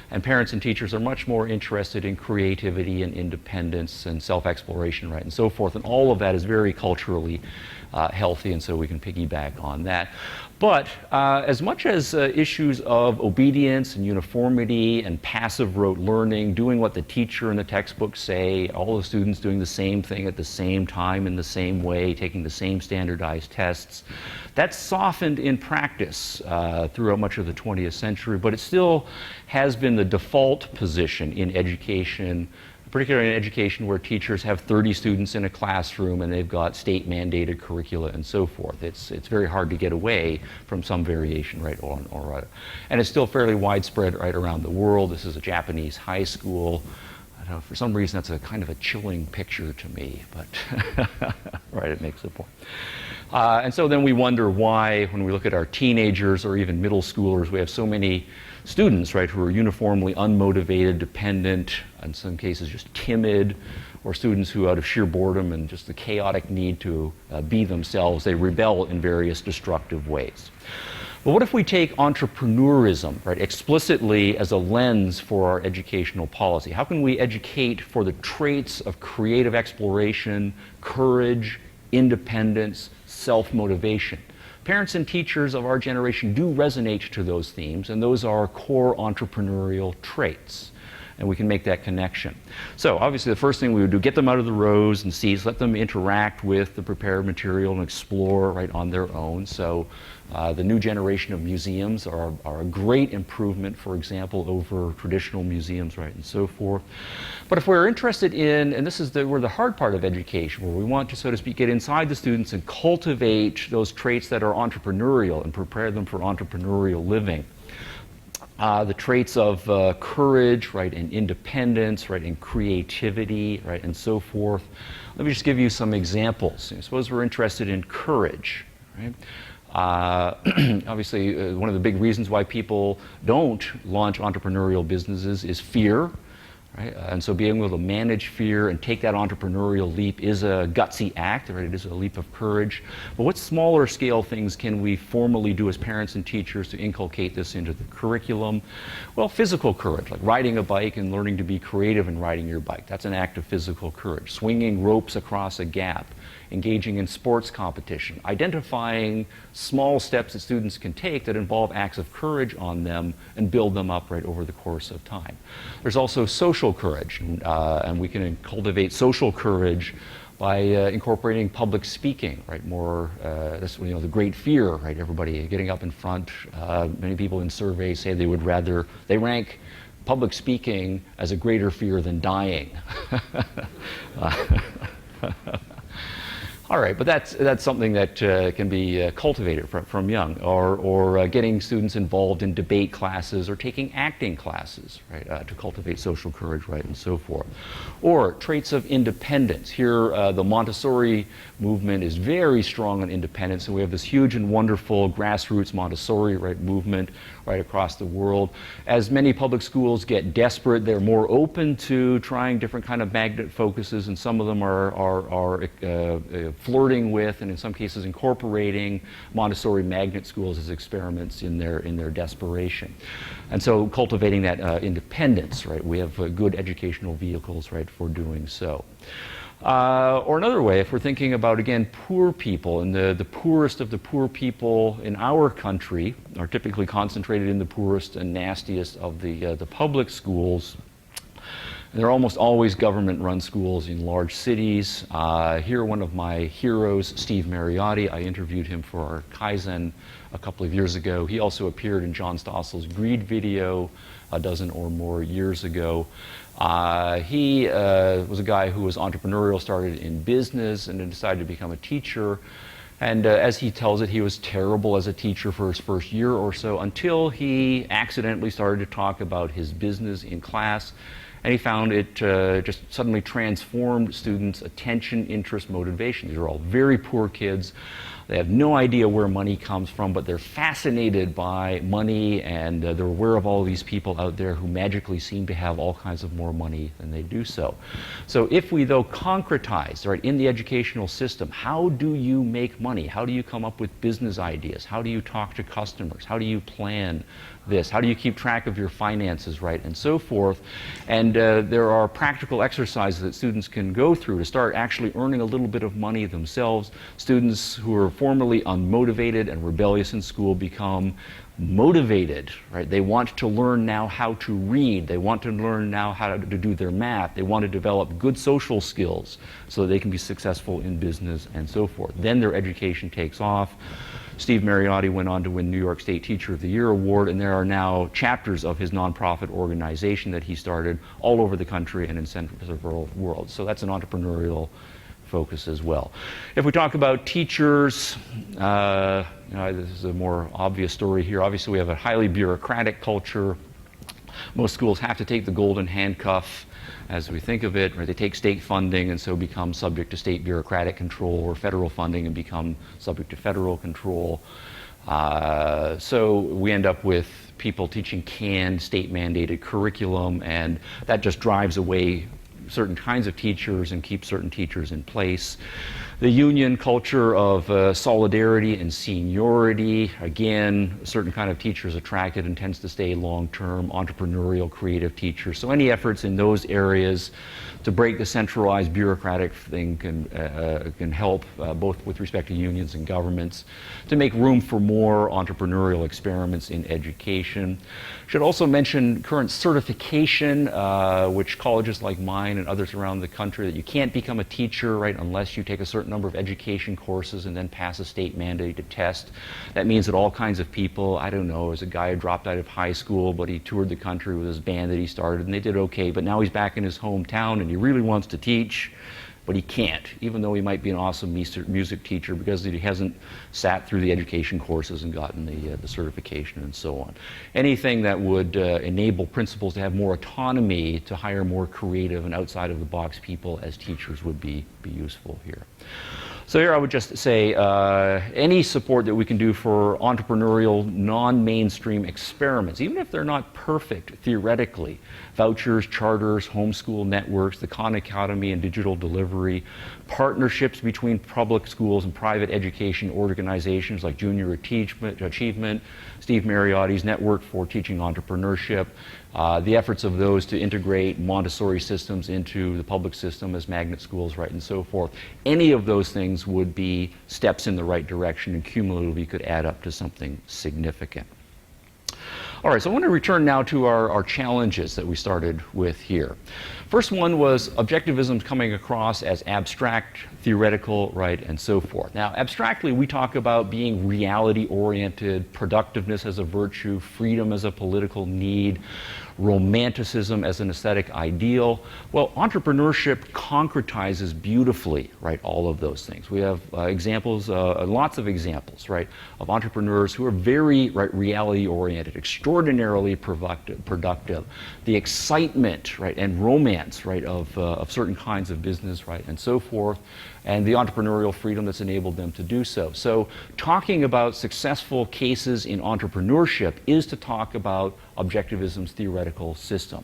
And parents and teachers are much more interested in creativity and independence and self-exploration, right, and so forth. And all of that is very culturally healthy, and so we can piggyback on that. But as much as issues of obedience and uniformity and passive rote learning, doing what the teacher and the textbooks say, all the students doing the same thing at the same time in the same way, taking the same standardized tests, that's softened in practice throughout much of the 20th century, but it still has been the default position in education, particularly in education where teachers have 30 students in a classroom and they've got state-mandated curricula and so forth. It's very hard to get away from some variation, right, or other. And it's still fairly widespread right around the world. This is a Japanese high school. I don't know, for some reason that's a kind of a chilling picture to me, but right, it makes a point. And so then we wonder why, when we look at our teenagers or even middle schoolers, we have so many students, right, who are uniformly unmotivated, dependent, in some cases just timid, or students who, out of sheer boredom and just the chaotic need to be themselves, they rebel in various destructive ways. But what if we take entrepreneurism, right, explicitly as a lens for our educational policy? How can we educate for the traits of creative exploration, courage, independence, self-motivation? Parents and teachers of our generation do resonate to those themes, and those are core entrepreneurial traits. And we can make that connection. So obviously the first thing we would do, get them out of the rows and seats, let them interact with the prepared material and explore right on their own. So the new generation of museums are a great improvement, for example, over traditional museums, right, and so forth. But if we're interested in, and this is where the hard part of education, where we want to, so to speak, get inside the students and cultivate those traits that are entrepreneurial and prepare them for entrepreneurial living. The traits of courage, right, and independence, right, and creativity, right, and so forth. Let me just give you some examples. Suppose we're interested in courage, right? Obviously, one of the big reasons why people don't launch entrepreneurial businesses is fear. Right? And so being able to manage fear and take that entrepreneurial leap is a gutsy act, right? It is a leap of courage. But what smaller scale things can we formally do as parents and teachers to inculcate this into the curriculum? Well, physical courage, like riding a bike and learning to be creative in riding your bike. That's an act of physical courage. Swinging ropes across a gap, engaging in sports competition, identifying small steps that students can take that involve acts of courage on them and build them up right over the course of time. There's also social courage, and we can cultivate social courage by incorporating public speaking, right? More, that's, the great fear, right? Everybody getting up in front. Many people in surveys say they rank public speaking as a greater fear than dying. All right, but that's something that can be cultivated from young, or getting students involved in debate classes or taking acting classes, right, to cultivate social courage, right, and so forth. Or traits of independence. Here, the Montessori movement is very strong on independence, and we have this huge and wonderful grassroots Montessori, right, movement right across the world. As many public schools get desperate, they're more open to trying different kind of magnet focuses, and some of them are flirting with, and in some cases incorporating Montessori magnet schools as experiments in their desperation. And so cultivating that independence, right? We have good educational vehicles, right, for doing so. Or another way, if we're thinking about, again, poor people, and the poorest of the poor people in our country are typically concentrated in the poorest and nastiest of the public schools. They're almost always government-run schools in large cities. Here, one of my heroes, Steve Mariotti. I interviewed him for our Kaizen a couple of years ago. He also appeared in John Stossel's Greed video a dozen or more years ago. He was a guy who was entrepreneurial, started in business, and then decided to become a teacher. And as he tells it, he was terrible as a teacher for his first year or so, until he accidentally started to talk about his business in class. And he found it just suddenly transformed students' attention, interest, motivation. These are all very poor kids. They have no idea where money comes from, but they're fascinated by money, and they're aware of all these people out there who magically seem to have all kinds of more money than they do so. So if we, though, concretize, right, in the educational system, how do you make money? How do you come up with business ideas? How do you talk to customers? How do you plan this? How do you keep track of your finances, right, and so forth? And there are practical exercises that students can go through to start actually earning a little bit of money themselves. Students who are formerly unmotivated and rebellious in school become motivated, right? They want to learn now how to read. They want to learn now how to do their math. They want to develop good social skills so that they can be successful in business and so forth. Then their education takes off. Steve Mariotti went on to win New York State Teacher of the Year award, and there are now chapters of his nonprofit organization that he started all over the country and in several worlds. So that's an entrepreneurial focus as well. If we talk about teachers, this is a more obvious story here. Obviously, we have a highly bureaucratic culture. Most schools have to take the golden handcuff as we think of it, right? They take state funding and so become subject to state bureaucratic control, or federal funding and become subject to federal control. So we end up with people teaching canned, state-mandated curriculum, and that just drives away certain kinds of teachers and keeps certain teachers in place. The union culture of solidarity and seniority, again, a certain kind of teacher is attracted and tends to stay long-term, entrepreneurial, creative teachers. So any efforts in those areas to break the centralized bureaucratic thing can help, both with respect to unions and governments, to make room for more entrepreneurial experiments in education. Should also mention current certification, which colleges like mine and others around the country, that you can't become a teacher, right, unless you take a certain number of education courses and then pass a state mandated test. That means that all kinds of people, I don't know, there's a guy who dropped out of high school, but he toured the country with his band that he started, and they did okay, but now he's back in his hometown and he really wants to teach, but he can't, even though he might be an awesome music teacher, because he hasn't sat through the education courses and gotten the certification and so on. Anything that would enable principals to have more autonomy to hire more creative and outside of the box people as teachers would be useful here. So here I would just say any support that we can do for entrepreneurial, non-mainstream experiments, even if they're not perfect theoretically, vouchers, charters, homeschool networks, the Khan Academy and digital delivery, partnerships between public schools and private education organizations like Junior Achievement, Steve Mariotti's Network for Teaching Entrepreneurship, the efforts of those to integrate Montessori systems into the public system as magnet schools, right, and so forth. Any of those things would be steps in the right direction, and cumulatively could add up to something significant. All right, so I want to return now to our challenges that we started with here. First one was objectivism coming across as abstract, theoretical, right, and so forth. Now, abstractly, we talk about being reality-oriented, productiveness as a virtue, freedom as a political need, romanticism as an aesthetic ideal. Well, entrepreneurship concretizes beautifully, right, all of those things. We have examples, lots of examples, right, of entrepreneurs who are very, right, reality-oriented, extraordinarily productive. The excitement, right, and romance, right, of certain kinds of business, right, and so forth, and the entrepreneurial freedom that's enabled them to do so. So talking about successful cases in entrepreneurship is to talk about Objectivism's theoretical system.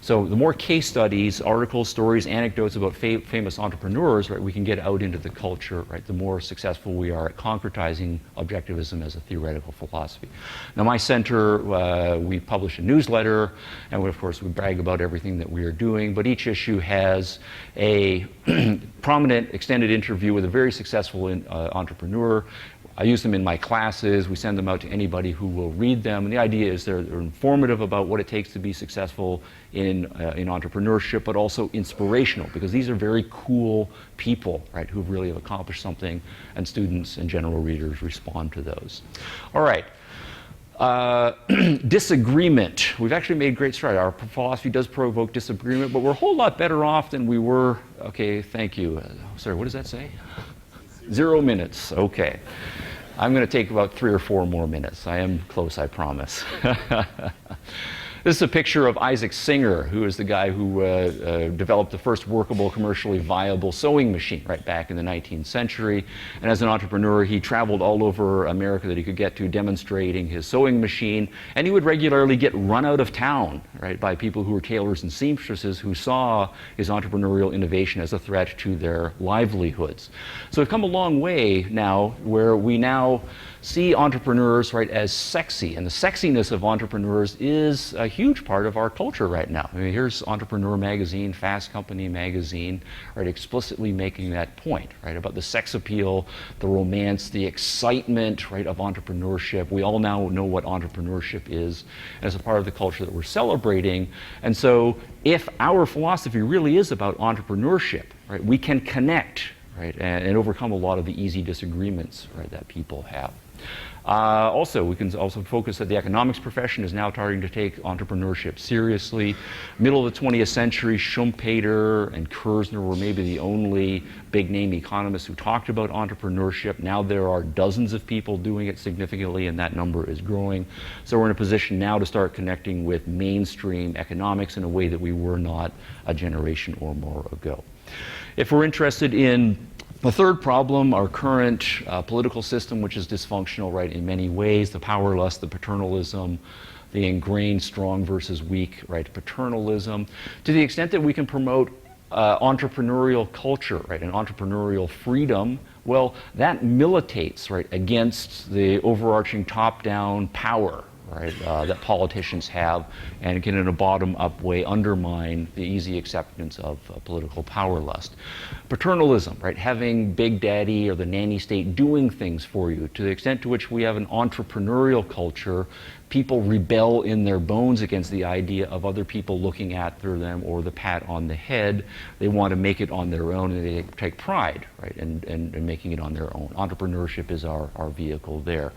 So the more case studies, articles, stories, anecdotes about famous entrepreneurs, right, we can get out into the culture, right, the more successful we are at concretizing Objectivism as a theoretical philosophy. Now, my center, we publish a newsletter, and of course we brag about everything that we are doing, but each issue has a prominent extended interview with a very successful entrepreneur. I use them in my classes. We send them out to anybody who will read them. And the idea is they're informative about what it takes to be successful in entrepreneurship, but also inspirational, because these are very cool people, right, who really have accomplished something, and students and general readers respond to those. All right. Disagreement. We've actually made great strides. Our philosophy does provoke disagreement, but we're a whole lot better off than we were. Okay, thank you. Sorry, what does that say? 0 minutes. Okay. I'm going to take about 3 or 4 more minutes. I am close, I promise. This is a picture of Isaac Singer, who is the guy who developed the first workable, commercially viable sewing machine right back in the 19th century. And as an entrepreneur, he traveled all over America that he could get to, demonstrating his sewing machine. And he would regularly get run out of town, right, by people who were tailors and seamstresses who saw his entrepreneurial innovation as a threat to their livelihoods. So we've come a long way now, where we now see entrepreneurs, right, as sexy, and the sexiness of entrepreneurs is a huge part of our culture right now. I mean, here's Entrepreneur magazine, Fast Company magazine, right, explicitly making that point, right, about the sex appeal, the romance, the excitement, right, of entrepreneurship. We all now know what entrepreneurship is as a part of the culture that we're celebrating. And so if our philosophy really is about entrepreneurship, right, we can connect, right, and overcome a lot of the easy disagreements, right, that people have. Also, we can also focus that the economics profession is now starting to take entrepreneurship seriously. Middle of the 20th century, Schumpeter and Kerzner were maybe the only big-name economists who talked about entrepreneurship. Now there are dozens of people doing it significantly, and that number is growing. So we're in a position now to start connecting with mainstream economics in a way that we were not a generation or more ago. If we're interested in the third problem, our current political system, which is dysfunctional, right, in many ways, the power lust, the paternalism, the ingrained strong versus weak, right, paternalism, to the extent that we can promote entrepreneurial culture, right, and entrepreneurial freedom, well, that militates, right, against the overarching top-down power, right, that politicians have, and can in a bottom-up way undermine the easy acceptance of political power lust. Paternalism, right, having Big Daddy or the nanny state doing things for you, to the extent to which we have an entrepreneurial culture, people rebel in their bones against the idea of other people looking after them or the pat on the head. They want to make it on their own, and they take pride, right, in making it on their own. Entrepreneurship is our vehicle there.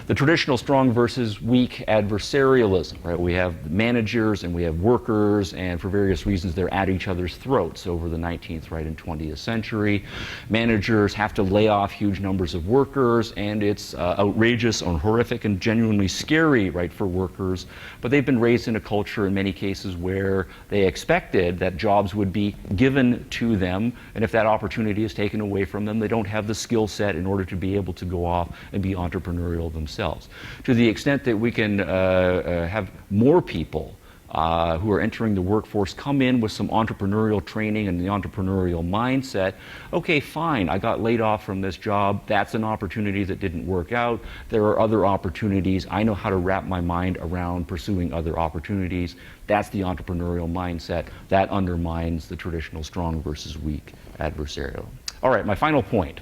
The traditional strong versus weak adversarialism, right? We have managers and we have workers, and for various reasons they're at each other's throats over the 19th, right, and 20th century. Managers have to lay off huge numbers of workers, and it's outrageous and horrific and genuinely scary, right, for workers, but they've been raised in a culture in many cases where they expected that jobs would be given to them, and if that opportunity is taken away from them, they don't have the skill set in order to be able to go off and be entrepreneurial themselves. To the extent that we can have more people who are entering the workforce come in with some entrepreneurial training and the entrepreneurial mindset, okay, fine, I got laid off from this job, that's an opportunity that didn't work out, there are other opportunities, I know how to wrap my mind around pursuing other opportunities, that's the entrepreneurial mindset, that undermines the traditional strong versus weak adversarial. All right, my final point,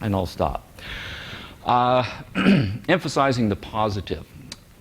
and I'll stop. Emphasizing the positive.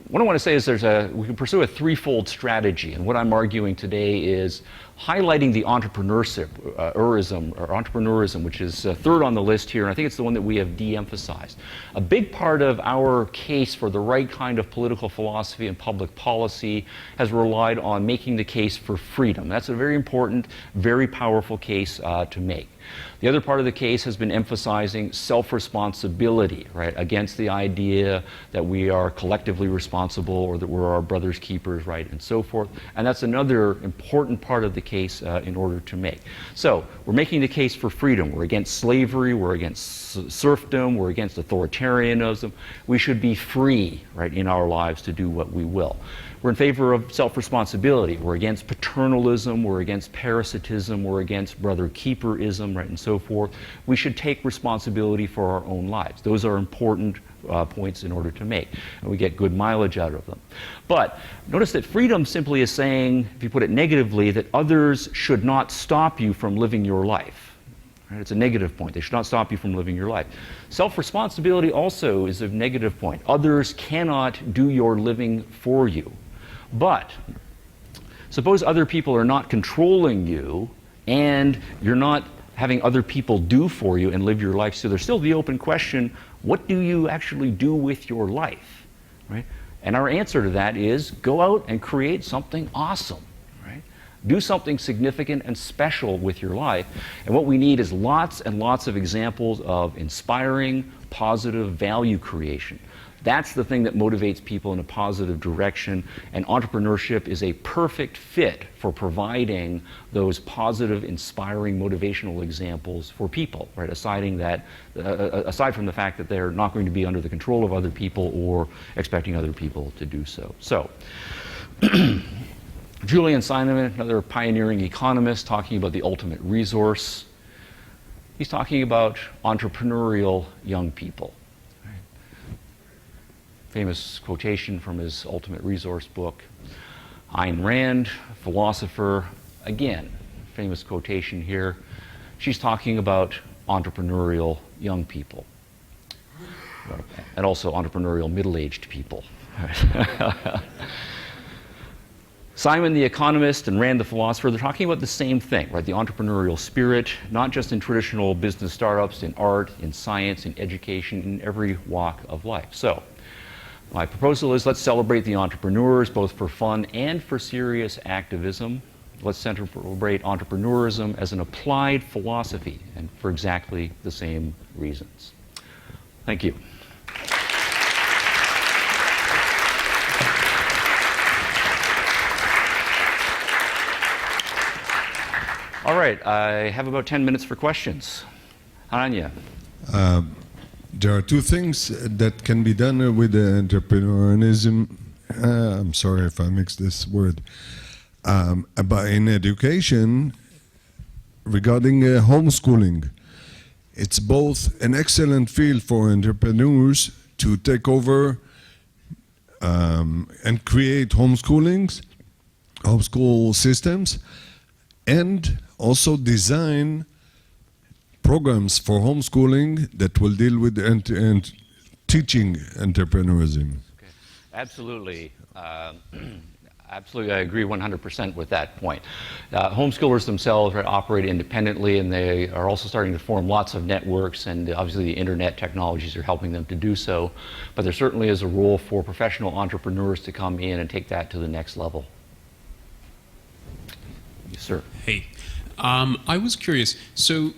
What I want to say is we can pursue a threefold strategy, and what I'm arguing today is highlighting the entrepreneurism, which is third on the list here, and I think it's the one that we have de-emphasized. A big part of our case for the right kind of political philosophy and public policy has relied on making the case for freedom. That's a very important, very powerful case to make. The other part of the case has been emphasizing self-responsibility, right, against the idea that we are collectively responsible or that we're our brother's keepers, right, and so forth. And that's another important part of the case in order to make. So we're making the case for freedom. We're against slavery. We're against serfdom. We're against authoritarianism. We should be free, right, in our lives to do what we will. We're in favor of self-responsibility. We're against paternalism. We're against parasitism. We're against brother-keeperism, right, and so forth. We should take responsibility for our own lives. Those are important points in order to make, and we get good mileage out of them. But notice that freedom simply is saying, if you put it negatively, that others should not stop you from living your life. Right? It's a negative point. They should not stop you from living your life. Self-responsibility also is a negative point. Others cannot do your living for you. But suppose other people are not controlling you and you're not having other people do for you and live your life. So there's still the open question, what do you actually do with your life? Right? And our answer to that is go out and create something awesome. Right? Do something significant and special with your life. And what we need is lots and lots of examples of inspiring, positive value creation. That's the thing that motivates people in a positive direction, and entrepreneurship is a perfect fit for providing those positive, inspiring, motivational examples for people, right? Aside from the fact that they're not going to be under the control of other people or expecting other people to do so. So, Julian Simon, another pioneering economist, talking about the ultimate resource. He's talking about entrepreneurial young people. Famous quotation from his Ultimate Resource book. Ayn Rand, philosopher, again, famous quotation here. She's talking about entrepreneurial young people. And also entrepreneurial middle-aged people. Simon the economist and Rand the philosopher, they're talking about the same thing, right? The entrepreneurial spirit, not just in traditional business startups, in art, in science, in education, in every walk of life. So, my proposal is let's celebrate the entrepreneurs, both for fun and for serious activism. Let's celebrate entrepreneurism as an applied philosophy, and for exactly the same reasons. Thank you. All right, I have about 10 minutes for questions. Anya. There are two things that can be done with entrepreneurialism. I'm sorry if I mix this word. But in education, regarding homeschooling, it's both an excellent field for entrepreneurs to take over and create homeschool systems, and also design programs for homeschooling that will deal with teaching entrepreneurism. Okay. Absolutely. Absolutely, I agree 100% with that point. Homeschoolers themselves operate independently, and they are also starting to form lots of networks, and obviously the internet technologies are helping them to do so. But there certainly is a role for professional entrepreneurs to come in and take that to the next level. Yes, sir. Hey, I was curious. So,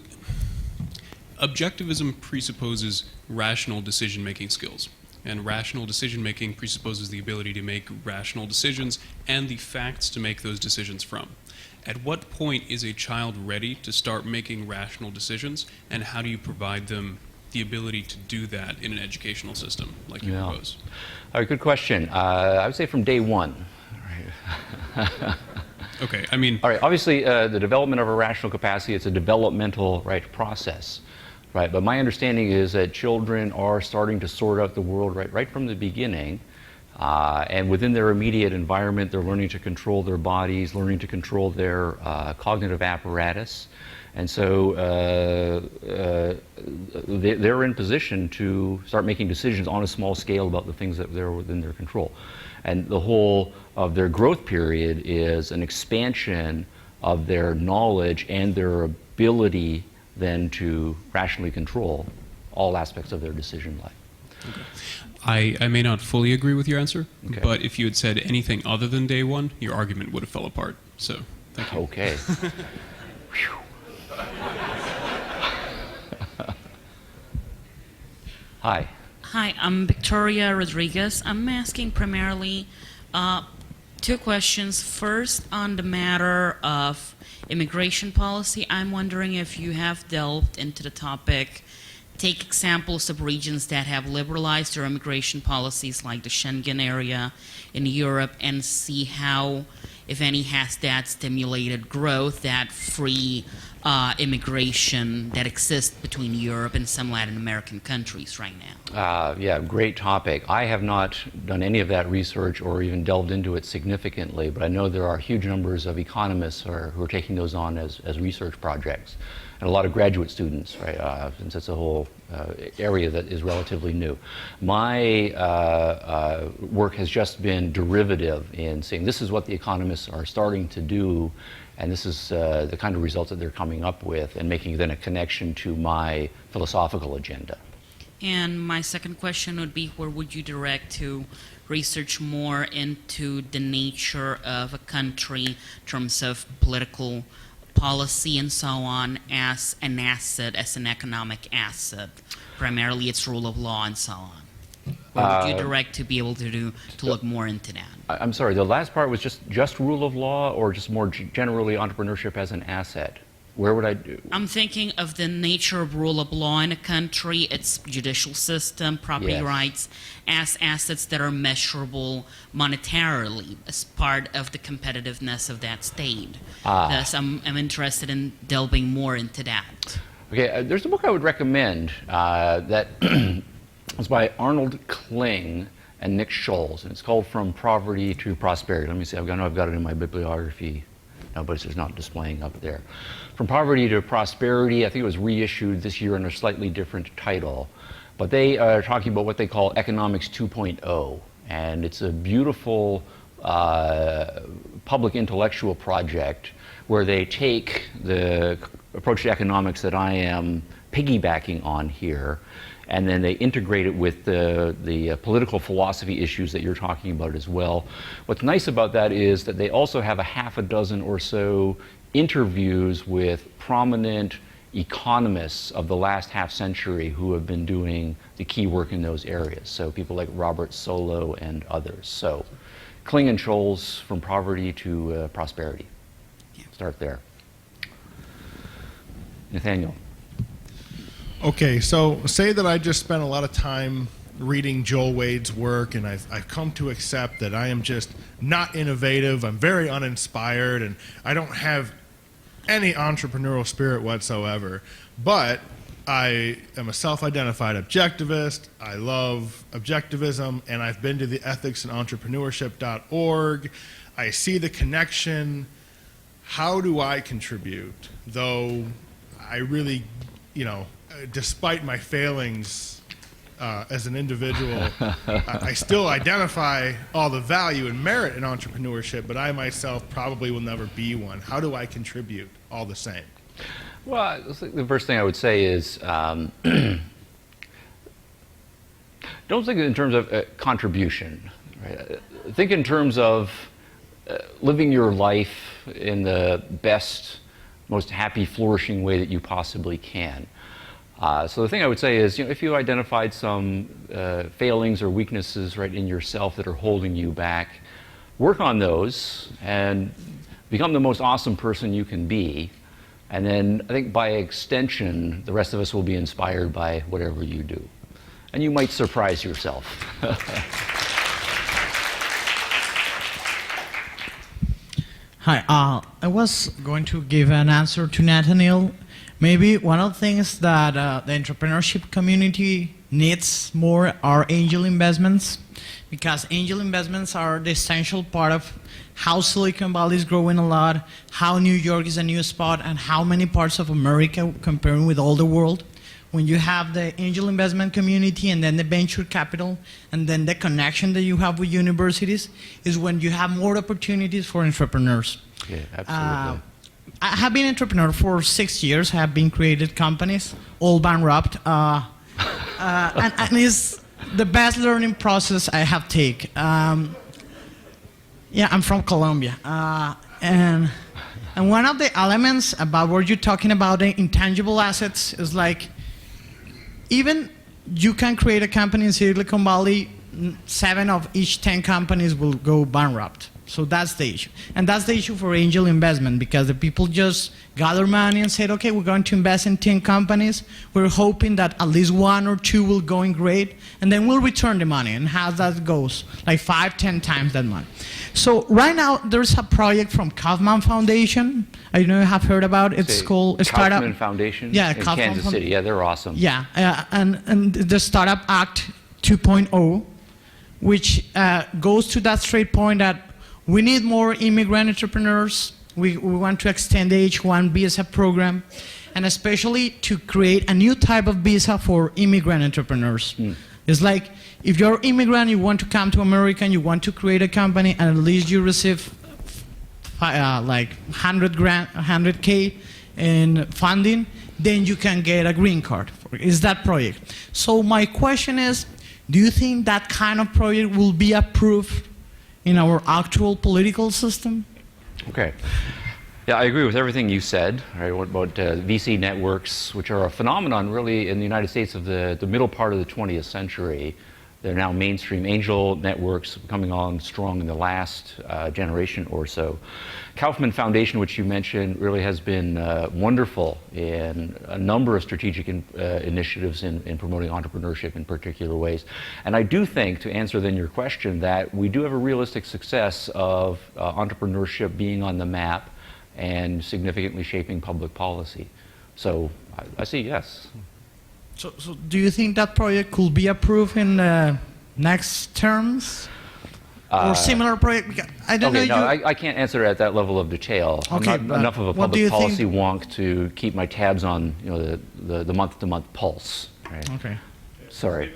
Objectivism presupposes rational decision-making skills, and rational decision-making presupposes the ability to make rational decisions and the facts to make those decisions from. At what point is a child ready to start making rational decisions, and how do you provide them the ability to do that in an educational system like you propose? All right, good question. I would say from day one. Okay, I mean... All right, obviously the development of a rational capacity, it's a developmental process. Right, but my understanding is that children are starting to sort out the world right from the beginning, and within their immediate environment, they're learning to control their bodies, learning to control their cognitive apparatus, and so they're in position to start making decisions on a small scale about the things that are within their control. And the whole of their growth period is an expansion of their knowledge and their ability then to rationally control all aspects of their decision life. I may not fully agree with your answer, Okay. but if you had said anything other than day one, your argument would have fell apart. So, thank you. Okay. Phew. Hi. Hi, I'm Victoria Rodriguez. I'm asking primarily two questions. First, on the matter of immigration policy, I'm wondering if you have delved into the topic. Take examples of regions that have liberalized their immigration policies, like the Schengen area in Europe, and see how, if any, has that stimulated growth, that free immigration that exists between Europe and some Latin American countries right now. Yeah, great topic. I have not done any of that research or even delved into it significantly, but I know there are huge numbers of economists who are taking those on as research projects, and a lot of graduate students, right, since it's a whole area that is relatively new. My work has just been derivative in seeing this is what the economists are starting to do, and this is the kind of results that they're coming up with, and making then a connection to my philosophical agenda. And my second question would be, where would you direct to research more into the nature of a country in terms of political policy and so on as an asset, as an economic asset, primarily its rule of law and so on? Where would you direct to be able to look more into that? I'm sorry, the last part was just rule of law, or just more generally entrepreneurship as an asset? Where would I do? I'm thinking of the nature of rule of law in a country, its judicial system, property Yes. rights, as assets that are measurable monetarily as part of the competitiveness of that state. Thus, I'm interested in delving more into that. Okay, there's a book I would recommend that is by Arnold Kling and Nick Scholes, and it's called From Poverty to Prosperity. Let me see, I know I've got it in my bibliography. No, but it's not displaying up there. From Poverty to Prosperity, I think it was reissued this year in a slightly different title. But they are talking about what they call Economics 2.0. And it's a beautiful public intellectual project where they take the approach to economics that I am piggybacking on here, and then they integrate it with the political philosophy issues that you're talking about as well. What's nice about that is that they also have a half a dozen or so interviews with prominent economists of the last half century who have been doing the key work in those areas. So people like Robert Solow and others. So Kling and Scholes, From Poverty to Prosperity. Start there. Nathaniel. Okay, so say that I just spent a lot of time reading Joel Wade's work, and I've come to accept that I am just not innovative, I'm very uninspired, and I don't have any entrepreneurial spirit whatsoever. But I am a self-identified objectivist, I love objectivism, and I've been to the ethicsandentrepreneurship.org. I see the connection. How do I contribute? Though I really, despite my failings as an individual, I still identify all the value and merit in entrepreneurship, but I myself probably will never be one. How do I contribute all the same? Well, the first thing I would say is don't think in terms of contribution. Right? Think in terms of living your life in the best, most happy, flourishing way that you possibly can. So the thing I would say is, if you identified some failings or weaknesses right in yourself that are holding you back, work on those and become the most awesome person you can be. And then I think by extension, the rest of us will be inspired by whatever you do. And you might surprise yourself. Hi, I was going to give an answer to Nathaniel. Maybe one of the things that the entrepreneurship community needs more are angel investments, because angel investments are the essential part of how Silicon Valley is growing a lot, how New York is a new spot, and how many parts of America comparing with all the world. When you have the angel investment community and then the venture capital and then the connection that you have with universities is when you have more opportunities for entrepreneurs. Yeah, absolutely. I have been an entrepreneur for 6 years. I have been created companies, all bankrupt, and it's the best learning process I have taken. Yeah, I'm from Colombia, and one of the elements about what you're talking about, the intangible assets, is like even you can create a company in Silicon Valley, 7 of each 10 companies will go bankrupt. So that's the issue. And that's the issue for angel investment, because the people just gather money and said, okay, we're going to invest in 10 companies. We're hoping that at least 1 or 2 will go in great, and then we'll return the money. And how that goes, like 5, 10 times that money. So right now, there's a project from Kaufman Foundation. I know you have heard about it. It's called Startup. Kaufman Foundation Yeah, in Kaufman Kansas City. Yeah, they're awesome. Yeah, and the Startup Act 2.0, which goes to that straight point that we need more immigrant entrepreneurs. We want to extend the H-1 visa program, and especially to create a new type of visa for immigrant entrepreneurs. It's like, if you're an immigrant, you want to come to America, and you want to create a company, and at least you receive like 100K in funding, then you can get a green card. Is that project? So my question is, do you think that kind of project will be approved in our actual political system? Okay. Yeah, I agree with everything you said. Right, what about VC networks, which are a phenomenon really in the United States of the middle part of the 20th century. They're now mainstream. Angel networks coming on strong in the last generation or so. Kaufman Foundation, which you mentioned, really has been wonderful in a number of strategic initiatives in promoting entrepreneurship in particular ways. And I do think, to answer then your question, that we do have a realistic success of entrepreneurship being on the map and significantly shaping public policy. So I say yes. So do you think that project could be approved in next terms? Or similar project? Because I don't know. I can't answer at that level of detail. Okay, I'm not enough of a what do public you policy think? wonk to keep my tabs on the month-to-month pulse. Right? Okay. Sorry.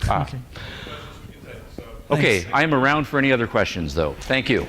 Okay. Okay, Thanks. I am around for any other questions, though. Thank you.